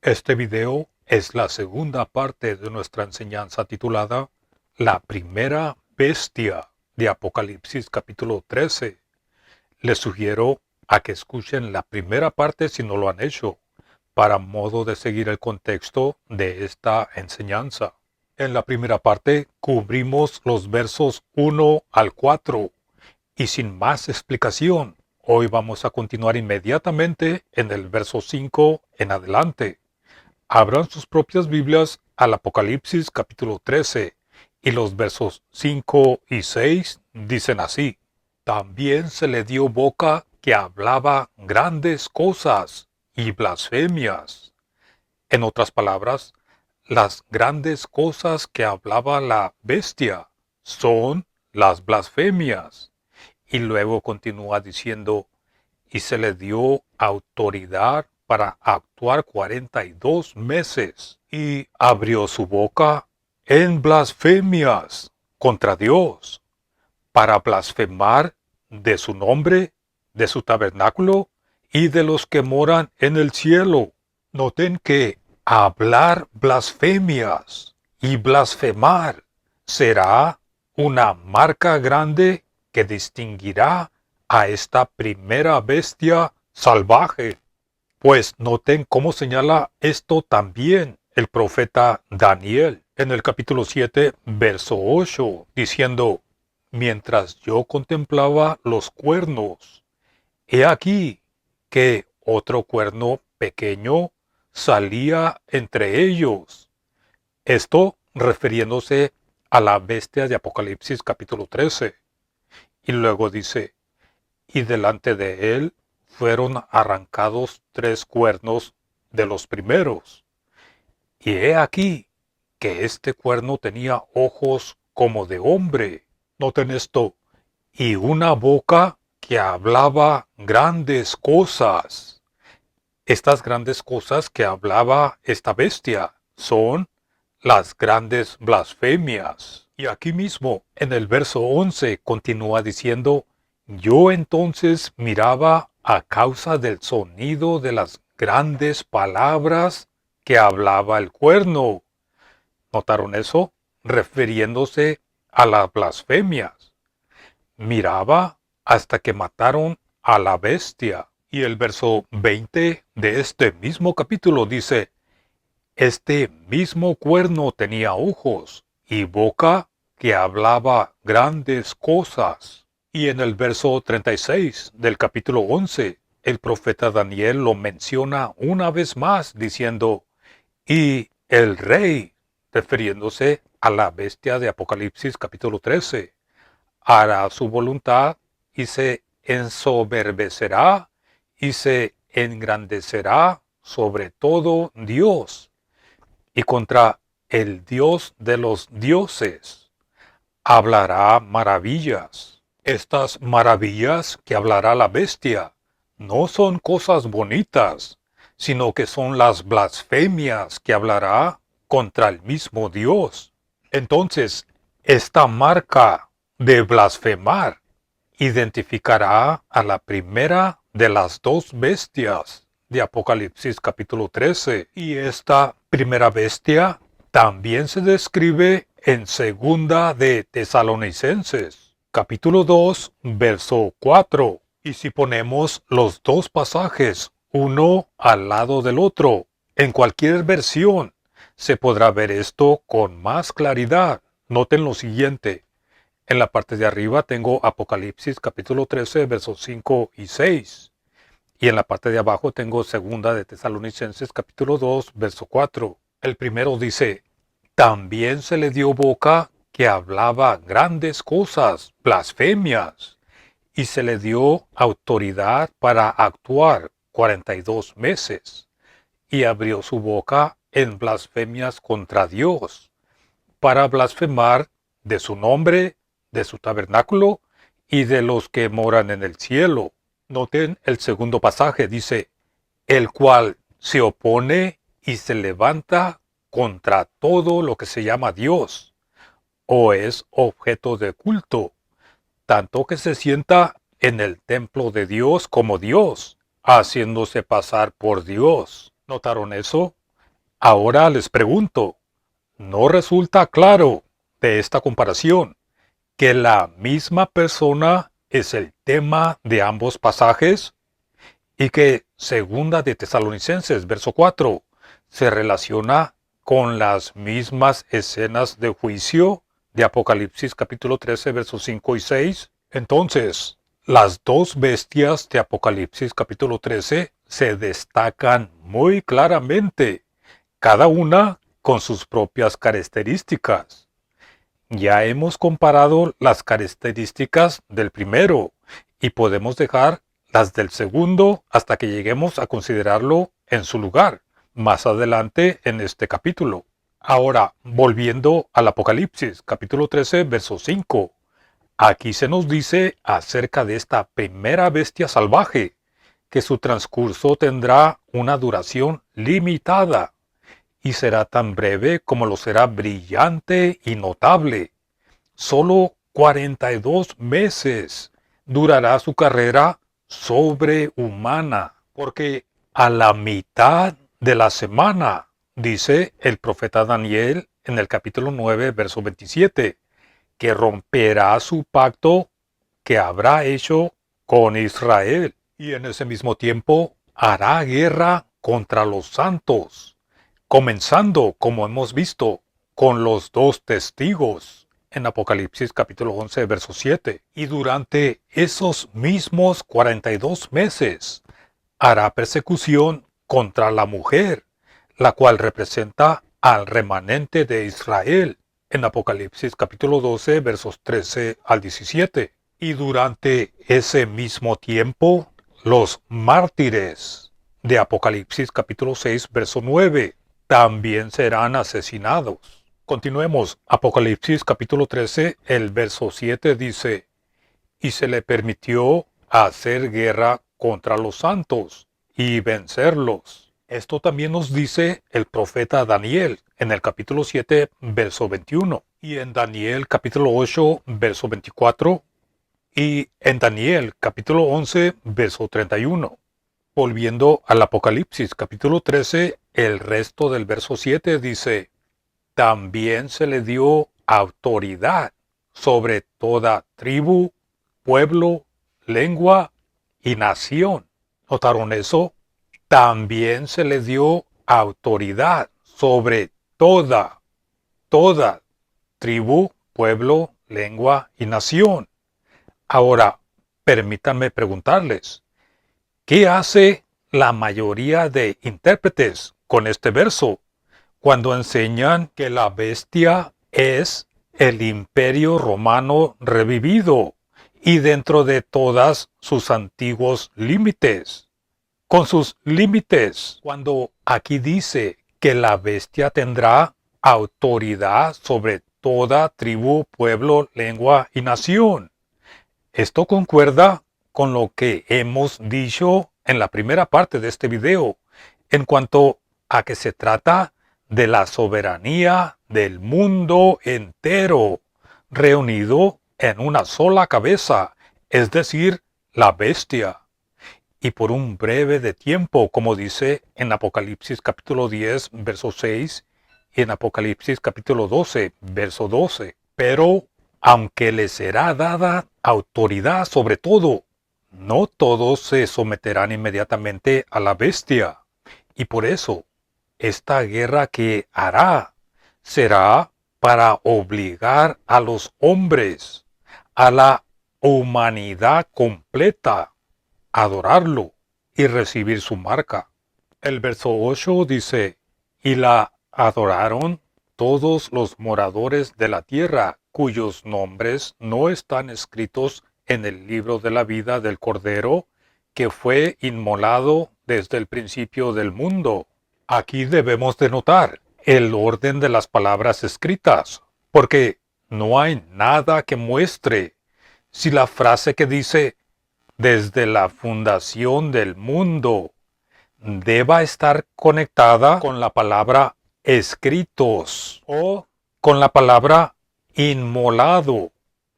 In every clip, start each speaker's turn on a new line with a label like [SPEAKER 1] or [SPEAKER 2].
[SPEAKER 1] Este video es la segunda parte de nuestra enseñanza titulada La primera bestia de Apocalipsis capítulo 13. Les sugiero a que escuchen la primera parte si no lo han hecho, para modo de seguir el contexto de esta enseñanza. En la primera parte cubrimos los versos 1 al 4 y sin más explicación, hoy vamos a continuar inmediatamente en el verso 5 en adelante. Abran sus propias Biblias al Apocalipsis capítulo 13 y los versos 5 y 6 dicen así: También se le dio boca que hablaba grandes cosas y blasfemias. En otras palabras, las grandes cosas que hablaba la bestia son las blasfemias. Y luego continúa diciendo: y se le dio autoridad para actuar 42 meses, y abrió su boca en blasfemias contra Dios, para blasfemar de su nombre, de su tabernáculo y de los que moran en el cielo. Noten que hablar blasfemias y blasfemar será una marca grande que distinguirá a esta primera bestia salvaje. Pues noten cómo señala esto también el profeta Daniel en el capítulo 7, verso 8, diciendo: mientras yo contemplaba los cuernos, he aquí que otro cuerno pequeño salía entre ellos. Esto refiriéndose a la bestia de Apocalipsis capítulo 13. Y luego dice: y delante de él fueron arrancados 3 cuernos de los primeros. Y he aquí que este cuerno tenía ojos como de hombre. Noten esto: y una boca que hablaba grandes cosas. Estas grandes cosas que hablaba esta bestia son las grandes blasfemias. Y aquí mismo, en el verso 11, continúa diciendo: yo entonces miraba a causa del sonido de las grandes palabras que hablaba el cuerno. ¿Notaron eso? Refiriéndose a las blasfemias. Miraba hasta que mataron a la bestia. Y el verso 20 de este mismo capítulo dice: este mismo cuerno tenía ojos y boca que hablaba grandes cosas. Y en el verso 36 del capítulo 11, el profeta Daniel lo menciona una vez más diciendo: y el rey, refiriéndose a la bestia de Apocalipsis capítulo 13, hará su voluntad y se ensoberbecerá y se engrandecerá sobre todo Dios y contra el Dios de los dioses hablará maravillas. Estas maravillas que hablará la bestia no son cosas bonitas, sino que son las blasfemias que hablará contra el mismo Dios. Entonces, esta marca de blasfemar identificará a la primera de las 2 bestias de Apocalipsis capítulo 13. Y esta primera bestia también se describe en segunda de Tesalonicenses, capítulo 2, verso 4. Y si ponemos los 2 pasajes, uno al lado del otro, en cualquier versión, se podrá ver esto con más claridad. Noten lo siguiente: en la parte de arriba tengo Apocalipsis capítulo 13, versos 5 y 6. Y en la parte de abajo tengo segunda de Tesalonicenses capítulo 2, verso 4. El primero dice: también se le dio boca que hablaba grandes cosas, blasfemias, y se le dio autoridad para actuar 42 meses, y abrió su boca en blasfemias contra Dios, para blasfemar de su nombre, de su tabernáculo y de los que moran en el cielo. Noten el segundo pasaje, dice: el cual se opone y se levanta contra todo lo que se llama Dios, o es objeto de culto, tanto que se sienta en el templo de Dios como Dios, haciéndose pasar por Dios. ¿Notaron eso? Ahora les pregunto, ¿no resulta claro de esta comparación que la misma persona es el tema de ambos pasajes? Y que segunda de Tesalonicenses, verso 4, se relaciona con las mismas escenas de juicio de Apocalipsis capítulo 13, versos 5 y 6. Entonces, las dos bestias de Apocalipsis capítulo 13 se destacan muy claramente, cada una con sus propias características. Ya hemos comparado las características del primero y podemos dejar las del segundo hasta que lleguemos a considerarlo en su lugar, más adelante en este capítulo. Ahora, volviendo al Apocalipsis, capítulo 13, verso 5. Aquí se nos dice acerca de esta primera bestia salvaje, que su transcurso tendrá una duración limitada y será tan breve como lo será brillante y notable. Solo 42 meses durará su carrera sobrehumana, porque a la mitad de la semana, dice el profeta Daniel en el capítulo 9, verso 27, que romperá su pacto que habrá hecho con Israel, y en ese mismo tiempo hará guerra contra los santos, comenzando, como hemos visto, con los dos testigos en Apocalipsis capítulo 11, verso 7. Y durante esos mismos 42 meses hará persecución contra la mujer, la cual representa al remanente de Israel en Apocalipsis capítulo 12, versos 13 al 17. Y durante ese mismo tiempo, los mártires de Apocalipsis capítulo 6, verso 9, también serán asesinados. Continuemos. Apocalipsis capítulo 13, el verso 7 dice, y se le permitió hacer guerra contra los santos y vencerlos. Esto también nos dice el profeta Daniel en el capítulo 7, verso 21, y en Daniel capítulo 8, verso 24, y en Daniel capítulo 11, verso 31. Volviendo al Apocalipsis capítulo 13, el resto del verso 7 dice, también se le dio autoridad sobre toda tribu, pueblo, lengua y nación. ¿Notaron eso? También se le dio autoridad sobre toda tribu, pueblo, lengua y nación. Ahora, permítanme preguntarles, ¿qué hace la mayoría de intérpretes con este verso cuando enseñan que la bestia es el imperio romano revivido y dentro de todas sus antiguos límites? Con sus límites, cuando aquí dice que la bestia tendrá autoridad sobre toda tribu, pueblo, lengua y nación. Esto concuerda con lo que hemos dicho en la primera parte de este video, en cuanto a que se trata de la soberanía del mundo entero, reunido en una sola cabeza, es decir, la bestia. Y por un breve de tiempo, como dice en Apocalipsis capítulo 10, verso 6, y en Apocalipsis capítulo 12, verso 12. Pero, aunque le será dada autoridad sobre todo, no todos se someterán inmediatamente a la bestia. Y por eso, esta guerra que hará será para obligar a los hombres, a la humanidad completa, a adorarlo y recibir su marca. El verso 8 dice, y la adoraron todos los moradores de la tierra, cuyos nombres no están escritos en el libro de la vida del Cordero, que fue inmolado desde el principio del mundo. Aquí debemos de notar el orden de las palabras escritas, porque no hay nada que muestre si la frase que dice desde la fundación del mundo deba estar conectada con la palabra escritos o con la palabra inmolado.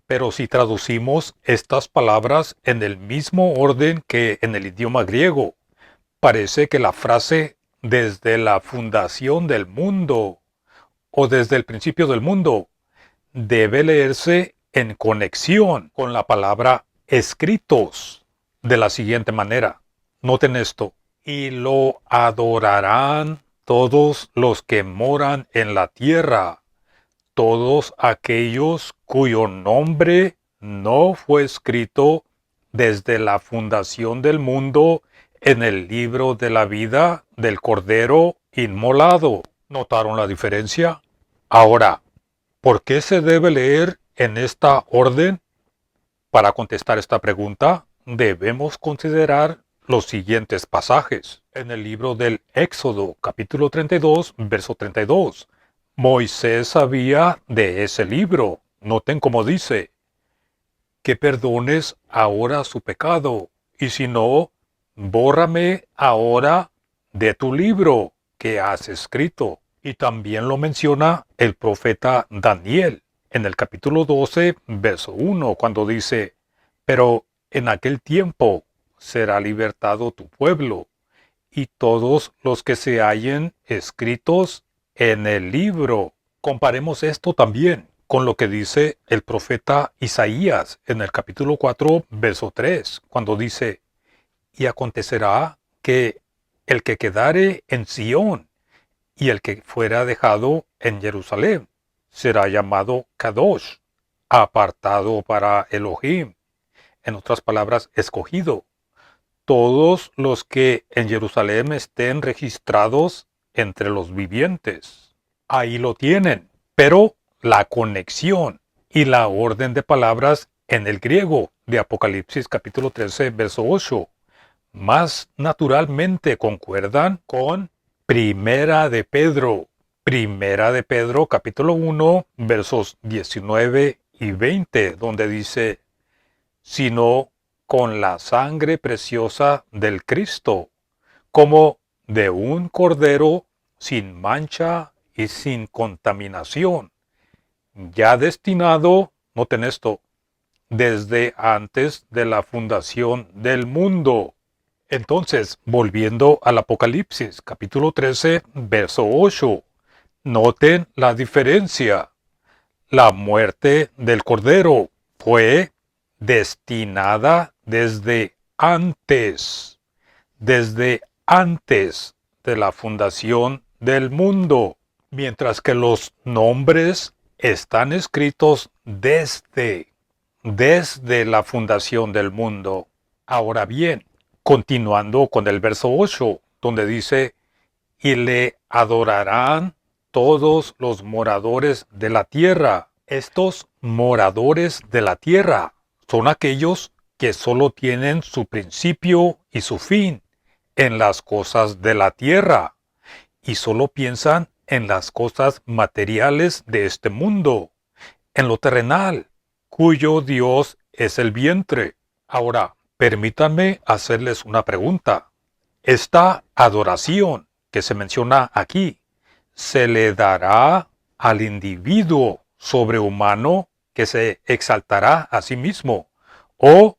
[SPEAKER 1] Pero si traducimos estas palabras en el mismo orden que en el idioma griego, parece que la frase desde la fundación del mundo o desde el principio del mundo, debe leerse en conexión con la palabra escritos de la siguiente manera. Noten esto. Y lo adorarán todos los que moran en la tierra, todos aquellos cuyo nombre no fue escrito desde la fundación del mundo en el libro de la vida del Cordero inmolado. ¿Notaron la diferencia? Ahora, ¿por qué se debe leer en esta orden? Para contestar esta pregunta, debemos considerar los siguientes pasajes. En el libro del Éxodo, capítulo 32, verso 32, Moisés sabía de ese libro. Noten cómo dice, que perdones ahora su pecado, y si no, bórrame ahora de tu libro que has escrito. Y también lo menciona el profeta Daniel en el capítulo 12, verso 1, cuando dice, pero en aquel tiempo será libertado tu pueblo, y todos los que se hallen escritos en el libro. Comparemos esto también con lo que dice el profeta Isaías en el capítulo 4, verso 3, cuando dice, y acontecerá que el que quedare en Sión y el que fuera dejado en Jerusalén será llamado Kadosh, apartado para Elohim. En otras palabras, escogido. Todos los que en Jerusalén estén registrados entre los vivientes. Ahí lo tienen. Pero la conexión y la orden de palabras en el griego de Apocalipsis capítulo 13, verso 8, más naturalmente concuerdan con Primera de Pedro. Primera de Pedro capítulo 1, versos 19 y 20, donde dice, sino con la sangre preciosa del Cristo, como de un cordero sin mancha y sin contaminación, ya destinado, noten esto, desde antes de la fundación del mundo. Entonces, volviendo al Apocalipsis, capítulo 13, verso 8, noten la diferencia. La muerte del Cordero fue destinada desde antes de la fundación del mundo, mientras que los nombres están escritos desde la fundación del mundo. Ahora bien, continuando con el verso 8, donde dice, y le adorarán todos los moradores de la tierra. Estos moradores de la tierra son aquellos que solo tienen su principio y su fin en las cosas de la tierra y solo piensan en las cosas materiales de este mundo, en lo terrenal, cuyo Dios es el vientre. Ahora, permítanme hacerles una pregunta. Esta adoración que se menciona aquí, ¿se le dará al individuo sobrehumano que se exaltará a sí mismo o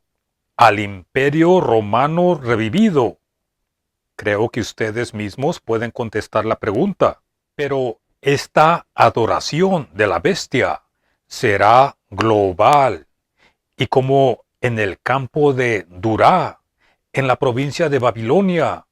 [SPEAKER 1] al imperio romano revivido? Creo que ustedes mismos pueden contestar la pregunta, pero esta adoración de la bestia será global y como en el campo de Dura, en la provincia de Babilonia,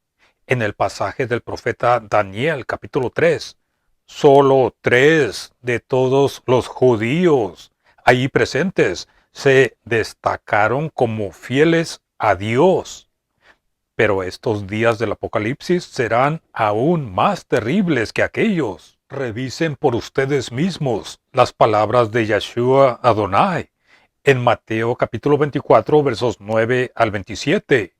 [SPEAKER 1] en el pasaje del profeta Daniel capítulo 3, solo 3 de todos los judíos allí presentes se destacaron como fieles a Dios. Pero estos días del Apocalipsis serán aún más terribles que aquellos. Revisen por ustedes mismos las palabras de Yeshua Adonai en Mateo capítulo 24 versos 9 al 27,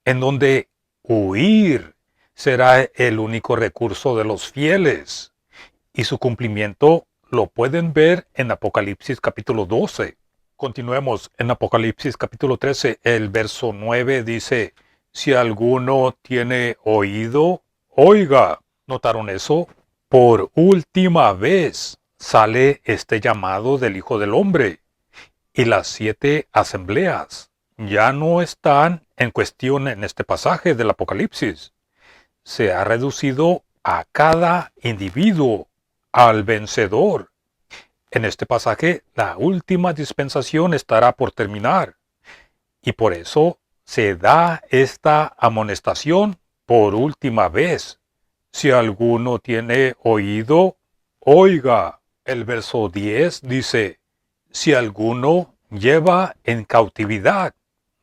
[SPEAKER 1] en donde huir será el único recurso de los fieles. Y su cumplimiento lo pueden ver en Apocalipsis capítulo 12. Continuemos en Apocalipsis capítulo 13, el verso 9 dice, si alguno tiene oído, oiga. ¿Notaron eso? Por última vez sale este llamado del Hijo del Hombre. Y las 7 asambleas ya no están en cuestión en este pasaje del Apocalipsis, se ha reducido a cada individuo, al vencedor. En este pasaje, la última dispensación estará por terminar, y por eso se da esta amonestación por última vez. Si alguno tiene oído, oiga. El verso 10 dice, si alguno lleva en cautividad,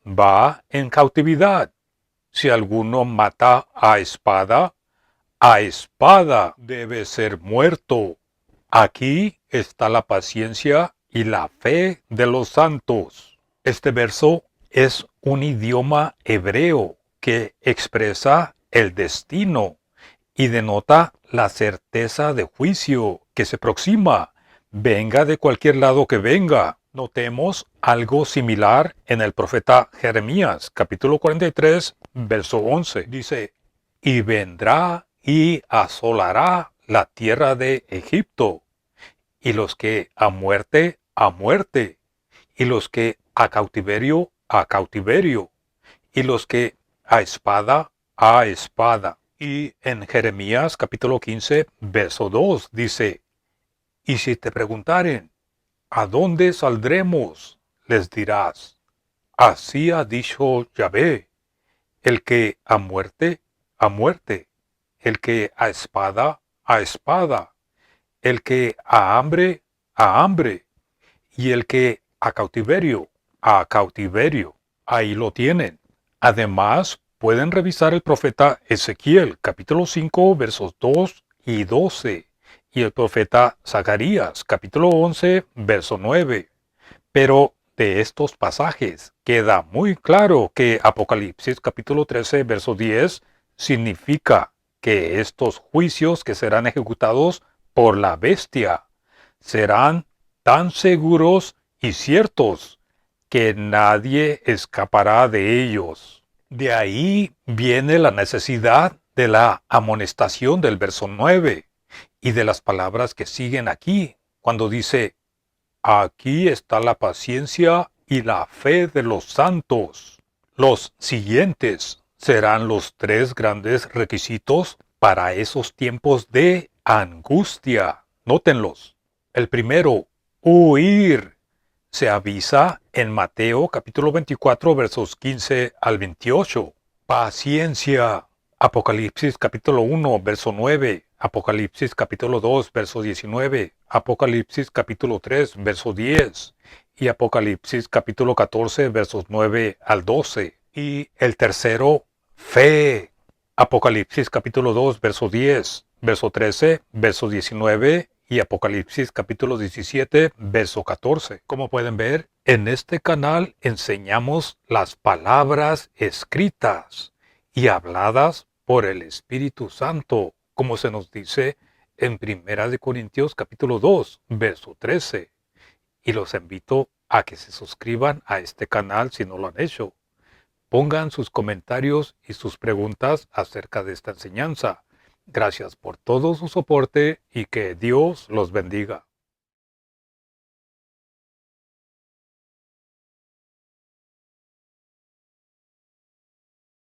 [SPEAKER 1] va en cautividad. Si alguno mata a espada debe ser muerto. Aquí está la paciencia y la fe de los santos. Este verso es un idioma hebreo que expresa el destino y denota la certeza de juicio que se aproxima, venga de cualquier lado que venga. Notemos algo similar en el profeta Jeremías, capítulo 43, verso 11. Dice, y vendrá y asolará la tierra de Egipto, y los que a muerte, y los que a cautiverio, y los que a espada. Y en Jeremías capítulo 15, verso 2 dice, y si te preguntaren, ¿a dónde saldremos? Les dirás, así ha dicho Yahvé, el que a muerte, el que a espada, el que a hambre, y el que a cautiverio. Ahí lo tienen. Además, pueden revisar el profeta Ezequiel, capítulo 5, versos 2 y 12, y el profeta Zacarías, capítulo 11, verso 9. Pero de estos pasajes queda muy claro que Apocalipsis, capítulo 13, verso 10, significa que estos juicios que serán ejecutados por la bestia serán tan seguros y ciertos que nadie escapará de ellos. De ahí viene la necesidad de la amonestación del verso 9 y de las palabras que siguen aquí, cuando dice, aquí está la paciencia y la fe de los santos. Los siguientes serán los tres grandes requisitos para esos tiempos de angustia. Nótenlos. El primero, huir. Se avisa en Mateo capítulo 24 versos 15 al 28. Paciencia. Apocalipsis capítulo 1 verso 9. Apocalipsis capítulo 2 verso 19. Apocalipsis capítulo 3 verso 10. Y Apocalipsis capítulo 14 versos 9 al 12. Y el tercero, fe. Apocalipsis capítulo 2 verso 10, verso 13, verso 19 y Apocalipsis capítulo 17, verso 14. Como pueden ver, en este canal enseñamos las palabras escritas y habladas por el Espíritu Santo, como se nos dice en 1 Corintios capítulo 2, verso 13. Y los invito a que se suscriban a este canal si no lo han hecho. Pongan sus comentarios y sus preguntas acerca de esta enseñanza. Gracias por todo su soporte y que Dios los bendiga.